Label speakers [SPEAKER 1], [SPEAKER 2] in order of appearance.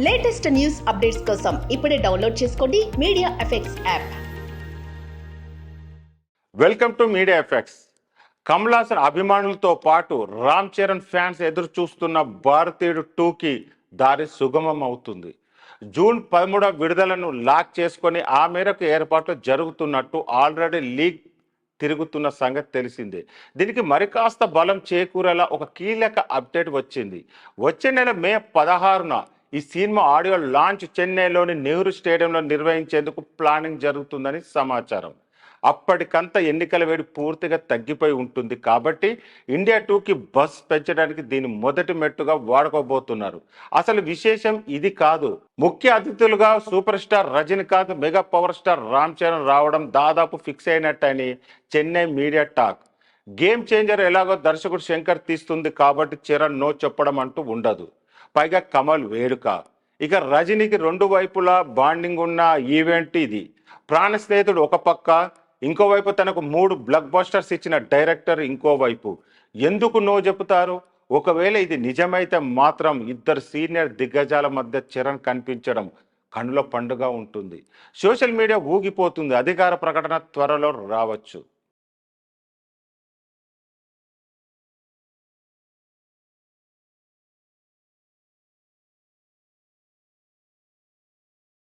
[SPEAKER 1] Latest news updates కోసం ఇప్పుడే download చేసుకోండి media effects app.
[SPEAKER 2] Welcome to media effects. Kamal Haasan అభిమానులతో పాటు రామ్ చరణ్ ఫ్యాన్స్ ఎదురు చూస్తున్న భారతీయుడు 2కి దారి సుగమం అవుతుంది. జూన్ 13 విడుదలను లాక్ చేసుకొని ఆ మేరకు ఏర్పాట్లు జరుగుతున్నట్టు ఆల్రెడీ లీక్ తిరుగుతున్న సంగతి తెలిసిందే. దీనికి మరి కాస్త బలం చేకూరేలా ఒక కీలక అప్డేట్ వచ్చింది. వచ్చే నెల మే 16న ఈ సినిమా ఆడియో లాంచ్ చెన్నైలోని నెహ్రూ స్టేడియంలో నిర్వహించేందుకు ప్లానింగ్ జరుగుతుందని సమాచారం. అప్పటికంతా ఎన్నికల వేడి పూర్తిగా తగ్గిపోయి ఉంటుంది కాబట్టి ఇండియా 2కి బస్ పెంచడానికి దీని మొదటి మెట్టుగా వాడుకోబోతున్నారు. అసలు విశేషం ఇది కాదు. ముఖ్య అతిథులుగా super star Rajinikanth, mega power star Ram Charan రావడం దాదాపు ఫిక్స్ అయినట్టని Chennai media talk. Game changer ఎలాగో దర్శకుడు శంకర్ తీస్తుంది కాబట్టి చరణ్ నో చెప్పడం అంటూ ఉండదు. పైగా కమల్ వేడుక. ఇక రజనీకి రెండు వైపులా బాండింగ్ ఉన్న ఈవెంట్ ఇది. ప్రాణ స్నేహితుడు ఒక పక్క, ఇంకోవైపు తనకు 3 బ్లాక్ బస్టర్స్ ఇచ్చిన డైరెక్టర్ ఇంకోవైపు. ఎందుకు నో చెబుతారు? ఒకవేళ ఇది నిజమైతే మాత్రం ఇద్దరు సీనియర్ దిగ్గజాల మధ్య చరణ్ కనిపించడం కనుల పండుగ ఉంటుంది. సోషల్ మీడియా ఊగిపోతుంది. అధికార ప్రకటన త్వరలో రావచ్చు.